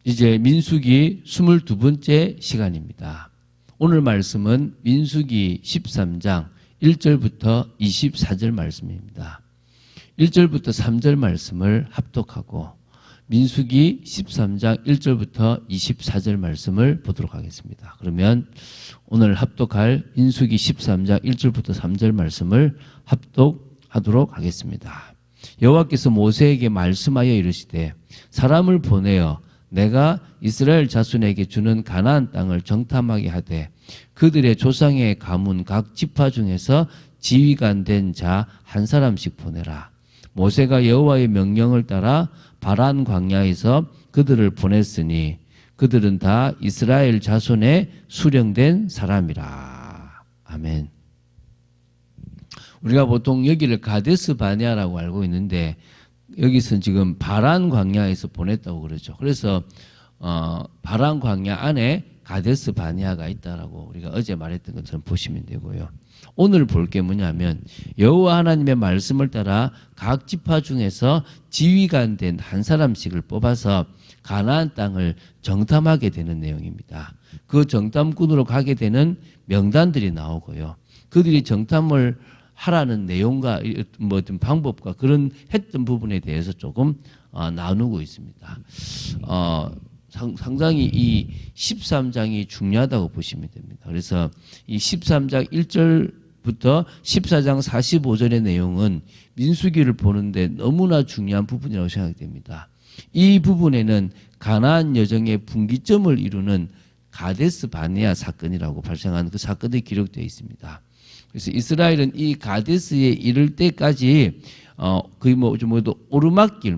이제 민수기 22번째 시간입니다. 오늘 말씀은 민수기 13장 1절부터 24절 말씀입니다. 1절부터 3절 말씀을 합독하고 민수기 13장 1절부터 24절 말씀을 보도록 하겠습니다. 그러면 오늘 합독할 민수기 13장 1절부터 3절 말씀을 합독하도록 하겠습니다. 여호와께서 모세에게 말씀하여 이르시되 사람을 보내어 내가 이스라엘 자손에게 주는 가나안 땅을 정탐하게 하되 그들의 조상의 가문 각 지파 중에서 지휘관 된 자 한 사람씩 보내라. 모세가 여호와의 명령을 따라 바란 광야에서 그들을 보냈으니 그들은 다 이스라엘 자손의 수령된 사람이라. 아멘. 우리가 보통 여기를 가데스 바네아라고 알고 있는데 여기서 지금 바란 광야에서 보냈다고 그러죠. 그래서 바란 광야 안에 가데스 바네아가 있다라고 우리가 어제 말했던 것처럼 보시면 되고요. 오늘 볼 게 뭐냐면 여호와 하나님의 말씀을 따라 각 지파 중에서 지휘관 된 한 사람씩을 뽑아서 가나안 땅을 정탐하게 되는 내용입니다. 그 정탐꾼으로 가게 되는 명단들이 나오고요. 그들이 정탐을 하라는 내용과 뭐 어떤 방법과 그런 했던 부분에 대해서 조금 나누고 있습니다. 상당히 이 13장이 중요하다고 보시면 됩니다. 그래서 이 13장 1절부터 14장 45절의 내용은 민수기를 보는데 너무나 중요한 부분이라고 생각이 됩니다. 이 부분에는 가나안 여정의 분기점을 이루는 가데스 바네아 사건이라고 발생한 그 사건이 기록되어 있습니다. 그래서 이스라엘은 이 가데스에 이를 때까지 거의 좀 오르막길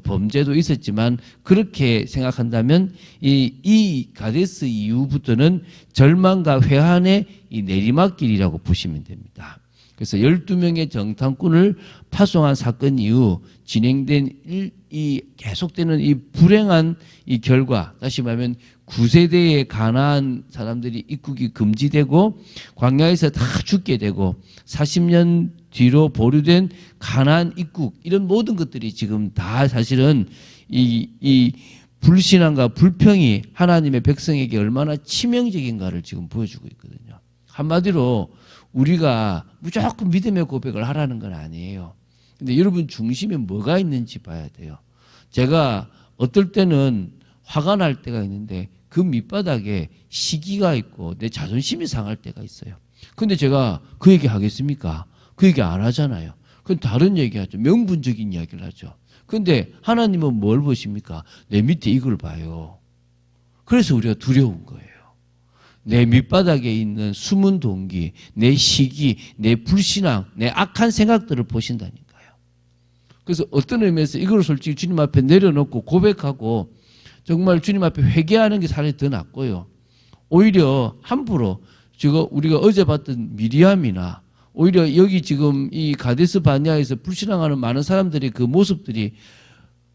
범죄도 있었지만 그렇게 생각한다면 이 가데스 이후부터는 절망과 회한의 이 내리막길이라고 보시면 됩니다. 그래서 12명의 정탐꾼을 파송한 사건 이후 진행된 계속되는 이 불행한 이 결과, 다시 말하면 9세대의 가나안 사람들이 입국이 금지되고 광야에서 다 죽게 되고 40년 뒤로 보류된 가나안 입국, 이런 모든 것들이 지금 다 사실은 이 불신앙과 불평이 하나님의 백성에게 얼마나 치명적인가를 지금 보여주고 있거든요. 한마디로 우리가 무조건 믿음의 고백을 하라는 건 아니에요. 근데 여러분 중심에 뭐가 있는지 봐야 돼요. 제가 어떨 때는 화가 날 때가 있는데 그 밑바닥에 시기가 있고 내 자존심이 상할 때가 있어요. 근데 제가 그 얘기 하겠습니까? 그 얘기 안 하잖아요. 그건 다른 얘기 하죠. 명분적인 이야기를 하죠. 근데 하나님은 뭘 보십니까? 내 밑에 이걸 봐요. 그래서 우리가 두려운 거예요. 내 밑바닥에 있는 숨은 동기, 내 시기, 내 불신앙, 내 악한 생각들을 보신다니까요. 그래서 어떤 의미에서 이걸 솔직히 주님 앞에 내려놓고 고백하고 정말 주님 앞에 회개하는 게 사실 더 낫고요. 오히려 함부로 우리가 어제 봤던 미리암이나 오히려 여기 지금 이 가데스 바네아에서 불신앙하는 많은 사람들의 그 모습들이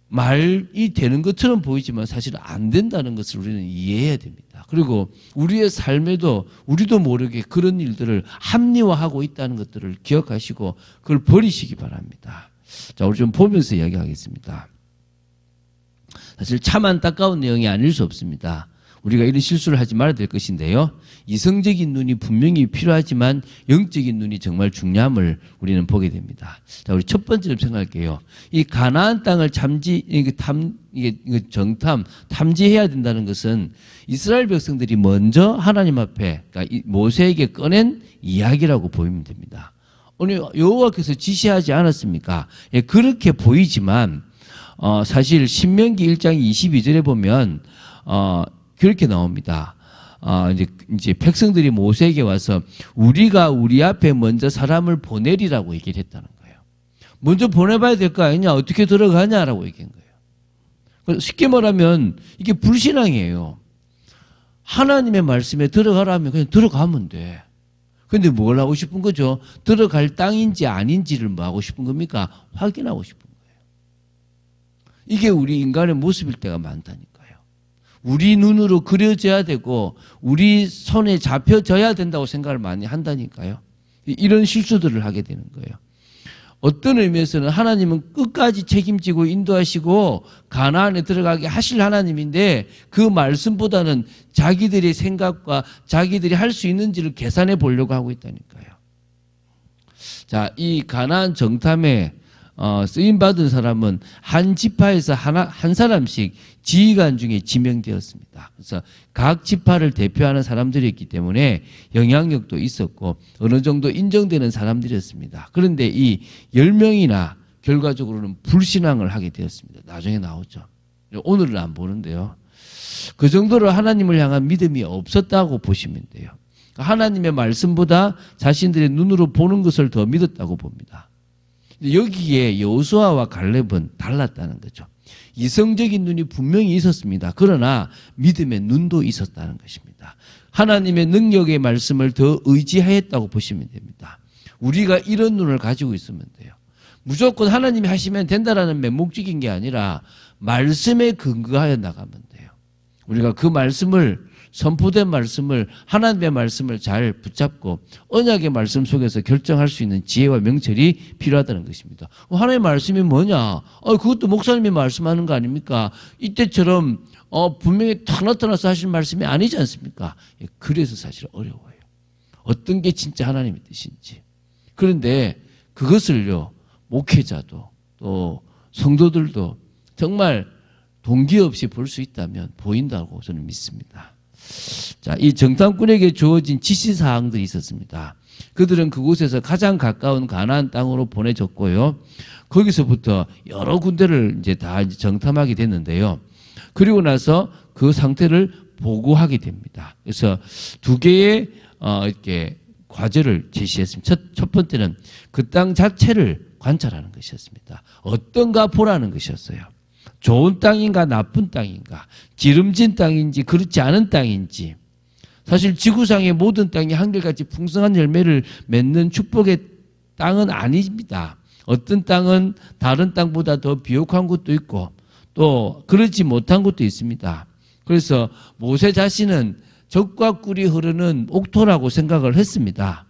말이 되는 것처럼 보이지만 사실은 안 된다는 것을 우리는 이해해야 됩니다. 그리고 우리의 삶에도 우리도 모르게 그런 일들을 합리화하고 있다는 것들을 기억하시고 그걸 버리시기 바랍니다. 자, 우리 좀 보면서 이야기하겠습니다. 사실 참 안타까운 내용이 아닐 수 없습니다. 우리가 이런 실수를 하지 말아야 될 것인데요. 이성적인 눈이 분명히 필요하지만 영적인 눈이 정말 중요함을 우리는 보게 됩니다. 자, 우리 첫 번째로 생각할게요. 이 가나안 땅을 탐지해야 된다는 것은 이스라엘 백성들이 먼저 하나님 앞에, 그러니까 모세에게 꺼낸 이야기라고 보이면 됩니다. 오늘 여호와께서 지시하지 않았습니까? 예, 그렇게 보이지만 사실 신명기 1장 22절에 보면 그렇게 나옵니다. 이제 백성들이 모세에게 와서 우리가 우리 앞에 먼저 사람을 보내리라고 얘기를 했다는 거예요. 먼저 보내봐야 될 거 아니냐? 어떻게 들어가냐라고 얘기한 거예요. 쉽게 말하면 이게 불신앙이에요. 하나님의 말씀에 들어가라면 그냥 들어가면 돼. 근데 뭘 하고 싶은 거죠? 들어갈 땅인지 아닌지를 뭐 하고 싶은 겁니까? 확인하고 싶은 거예요. 이게 우리 인간의 모습일 때가 많다니까요. 우리 눈으로 그려져야 되고 우리 손에 잡혀져야 된다고 생각을 많이 한다니까요. 이런 실수들을 하게 되는 거예요. 어떤 의미에서는 하나님은 끝까지 책임지고 인도하시고 가나안에 들어가게 하실 하나님인데 그 말씀보다는 자기들의 생각과 자기들이 할 수 있는지를 계산해 보려고 하고 있다니까요. 자, 이 가나안 정탐에 쓰임받은 사람은 한 지파에서 한 사람씩 지휘관 중에 지명되었습니다. 그래서 각 지파를 대표하는 사람들이었기 때문에 영향력도 있었고 어느 정도 인정되는 사람들이었습니다. 그런데 이 10명이나 결과적으로는 불신앙을 하게 되었습니다. 나중에 나오죠. 오늘은 안 보는데요. 그 정도로 하나님을 향한 믿음이 없었다고 보시면 돼요. 하나님의 말씀보다 자신들의 눈으로 보는 것을 더 믿었다고 봅니다. 여기에 여호수아와 갈렙은 달랐다는 거죠. 이성적인 눈이 분명히 있었습니다. 그러나 믿음의 눈도 있었다는 것입니다. 하나님의 능력의 말씀을 더 의지하였다고 보시면 됩니다. 우리가 이런 눈을 가지고 있으면 돼요. 무조건 하나님이 하시면 된다라는 맹목적인 게 아니라 말씀에 근거하여 나가면 돼요. 우리가 그 말씀을 선포된 말씀을 하나님의 말씀을 잘 붙잡고 언약의 말씀 속에서 결정할 수 있는 지혜와 명철이 필요하다는 것입니다. 하나님의 말씀이 뭐냐? 그것도 목사님이 말씀하는 거 아닙니까? 이때처럼 분명히 탁 나타나서 하신 말씀이 아니지 않습니까? 그래서 사실 어려워요. 어떤 게 진짜 하나님의 뜻인지. 그런데 그것을요, 목회자도 또 성도들도 정말 동기 없이 볼 수 있다면 보인다고 저는 믿습니다. 자, 이 정탐꾼에게 주어진 지시사항들이 있었습니다. 그들은 그곳에서 가장 가까운 가나안 땅으로 보내졌고요. 거기서부터 여러 군데를 이제 다 정탐하게 됐는데요. 그리고 나서 그 상태를 보고하게 됩니다. 그래서 두 개의 이렇게 과제를 제시했습니다. 첫 번째는 그 땅 자체를 관찰하는 것이었습니다. 어떤가 보라는 것이었어요. 좋은 땅인가 나쁜 땅인가, 기름진 땅인지 그렇지 않은 땅인지. 사실 지구상의 모든 땅이 한결같이 풍성한 열매를 맺는 축복의 땅은 아닙니다. 어떤 땅은 다른 땅보다 더 비옥한 곳도 있고 또 그렇지 못한 곳도 있습니다. 그래서 모세 자신은 적과 꿀이 흐르는 옥토라고 생각을 했습니다.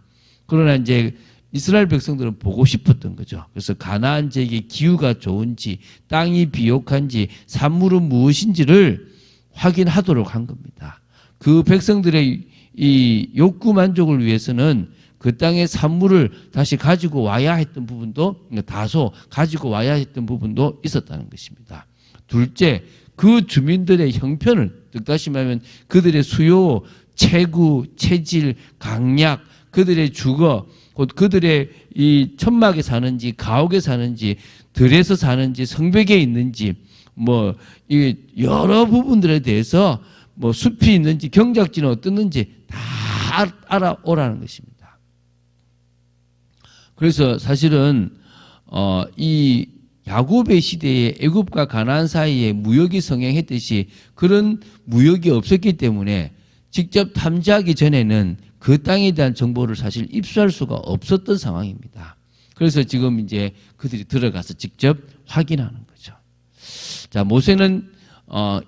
그러나 이제 이스라엘 백성들은 보고 싶었던 거죠. 그래서 가나안 지역의 기후가 좋은지, 땅이 비옥한지, 산물은 무엇인지를 확인하도록 한 겁니다. 그 백성들의 이 욕구 만족을 위해서는 그 땅의 산물을 다시 가지고 와야 했던 부분도, 다소 가지고 와야 했던 부분도 있었다는 것입니다. 둘째, 그 주민들의 형편을, 즉 다시 말하면 그들의 수요, 체구, 체질, 강약, 그들의 주거, 곧 그들의 이 천막에 사는지 가옥에 사는지 들에서 사는지 성벽에 있는지 뭐 이 여러 부분들에 대해서 뭐 숲이 있는지 경작지는 어떻는지 다 알아오라는 것입니다. 그래서 사실은 이 야곱의 시대에 애굽과 가나안 사이에 무역이 성행했듯이 그런 무역이 없었기 때문에 직접 탐지하기 전에는 그 땅에 대한 정보를 사실 입수할 수가 없었던 상황입니다. 그래서 지금 이제 그들이 들어가서 직접 확인하는 거죠. 자, 모세는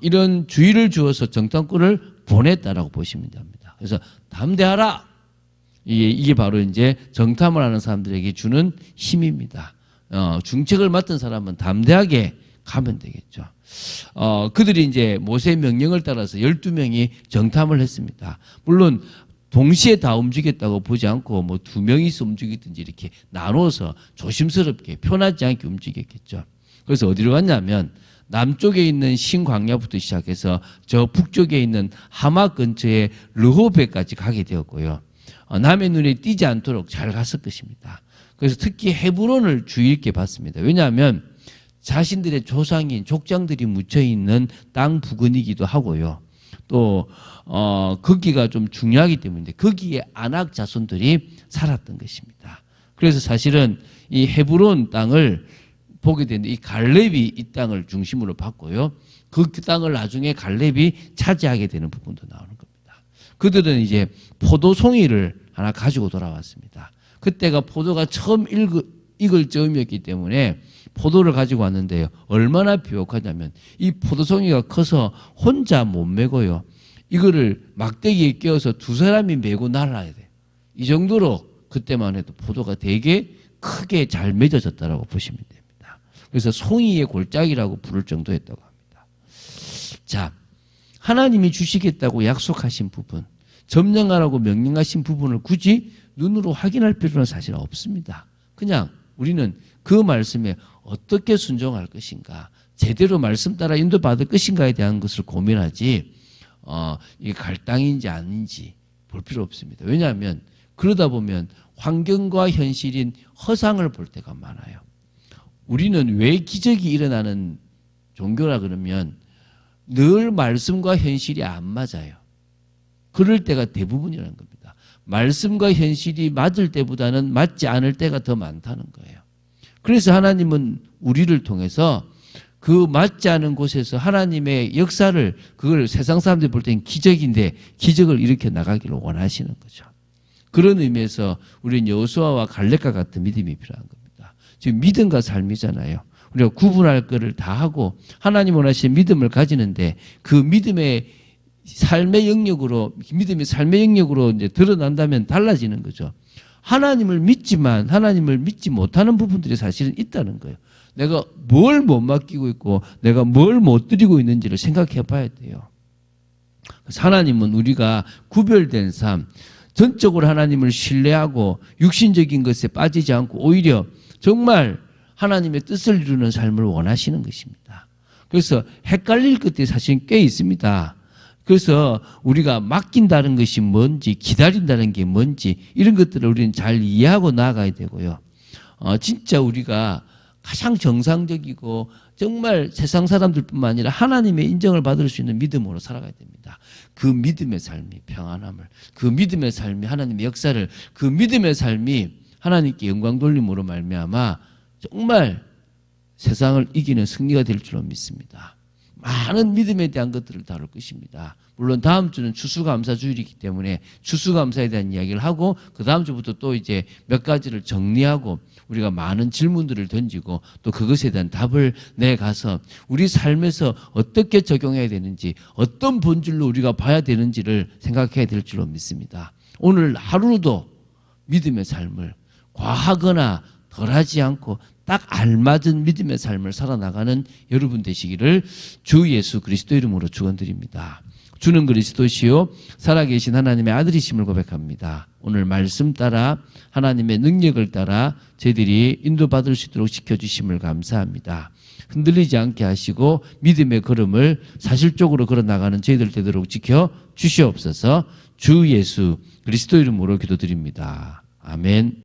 이런 주의를 주어서 정탐꾼을 보냈다라고 보시면 됩니다. 그래서 담대하라. 이게 바로 이제 정탐을 하는 사람들에게 주는 힘입니다. 중책을 맡은 사람은 담대하게 가면 되겠죠. 그들이 이제 모세의 명령을 따라서 12명이 정탐을 했습니다. 물론 동시에 다 움직였다고 보지 않고 뭐 2명이서 움직이든지 이렇게 나눠서 조심스럽게 편하지 않게 움직였겠죠. 그래서 어디로 갔냐면 남쪽에 있는 신광야부터 시작해서 저 북쪽에 있는 하마 근처의 르호베까지 가게 되었고요. 남의 눈에 띄지 않도록 잘 갔을 것입니다. 그래서 특히 헤브론을 주의 있게 봤습니다. 왜냐하면 자신들의 조상인 족장들이 묻혀있는 땅 부근이기도 하고요. 또 거기가 좀 중요하기 때문에 거기에 아낙 자손들이 살았던 것입니다. 그래서 사실은 이 헤브론 땅을 보게 되는데 이 갈렙이 이 땅을 중심으로 봤고요. 그 땅을 나중에 갈렙이 차지하게 되는 부분도 나오는 겁니다. 그들은 이제 포도송이를 하나 가지고 돌아왔습니다. 그때가 포도가 처음 익을 즈음이었기 때문에 포도를 가지고 왔는데요. 얼마나 비옥하냐면 이 포도송이가 커서 혼자 못 메고요. 이거를 막대기에 끼워서 두 사람이 메고 날아야 돼요. 이 정도로 그때만 해도 포도가 되게 크게 잘 맺어졌다라고 보시면 됩니다. 그래서 송이의 골짜기라고 부를 정도였다고 합니다. 자, 하나님이 주시겠다고 약속하신 부분, 점령하라고 명령하신 부분을 굳이 눈으로 확인할 필요는 사실 없습니다. 그냥 우리는 그 말씀에 어떻게 순종할 것인가, 제대로 말씀 따라 인도받을 것인가에 대한 것을 고민하지 이게 갈당인지 아닌지 볼 필요 없습니다. 왜냐하면 그러다 보면 환경과 현실인 허상을 볼 때가 많아요. 우리는 왜 기적이 일어나는 종교라 그러면 늘 말씀과 현실이 안 맞아요. 그럴 때가 대부분이라는 겁니다. 말씀과 현실이 맞을 때보다는 맞지 않을 때가 더 많다는 거예요. 그래서 하나님은 우리를 통해서 그 맞지 않은 곳에서 하나님의 역사를, 그걸 세상 사람들이 볼 때는 기적인데 기적을 일으켜 나가기를 원하시는 거죠. 그런 의미에서 우리는 여호수아와 갈렙과 같은 믿음이 필요한 겁니다. 지금 믿음과 삶이잖아요. 우리가 구분할 것을 다 하고 하나님 원하시는 믿음을 가지는데 그 믿음의 삶의 영역으로, 믿음이 삶의 영역으로 이제 드러난다면 달라지는 거죠. 하나님을 믿지만 하나님을 믿지 못하는 부분들이 사실은 있다는 거예요. 내가 뭘 못 맡기고 있고 내가 뭘 못 드리고 있는지를 생각해 봐야 돼요. 그래서 하나님은 우리가 구별된 삶, 전적으로 하나님을 신뢰하고 육신적인 것에 빠지지 않고 오히려 정말 하나님의 뜻을 이루는 삶을 원하시는 것입니다. 그래서 헷갈릴 것들이 사실 꽤 있습니다. 그래서 우리가 맡긴다는 것이 뭔지, 기다린다는 게 뭔지 이런 것들을 우리는 잘 이해하고 나아가야 되고요. 진짜 우리가 가장 정상적이고 정말 세상 사람들뿐만 아니라 하나님의 인정을 받을 수 있는 믿음으로 살아가야 됩니다. 그 믿음의 삶이 평안함을, 그 믿음의 삶이 하나님의 역사를, 그 믿음의 삶이 하나님께 영광 돌림으로 말미암아 정말 세상을 이기는 승리가 될 줄로 믿습니다. 많은 믿음에 대한 것들을 다룰 것입니다. 물론 다음 주는 추수감사주일이기 때문에 추수감사에 대한 이야기를 하고 그 다음 주부터 또 이제 몇 가지를 정리하고 우리가 많은 질문들을 던지고 또 그것에 대한 답을 내가서 우리 삶에서 어떻게 적용해야 되는지, 어떤 본질로 우리가 봐야 되는지를 생각해야 될 줄로 믿습니다. 오늘 하루도 믿음의 삶을 과하거나 덜하지 않고 딱 알맞은 믿음의 삶을 살아나가는 여러분 되시기를 주 예수 그리스도 이름으로 축원드립니다. 주는 그리스도시요 살아계신 하나님의 아들이심을 고백합니다. 오늘 말씀 따라 하나님의 능력을 따라 저희들이 인도받을 수 있도록 지켜주심을 감사합니다. 흔들리지 않게 하시고 믿음의 걸음을 사실적으로 걸어나가는 저희들 되도록 지켜주시옵소서. 주 예수 그리스도 이름으로 기도드립니다. 아멘.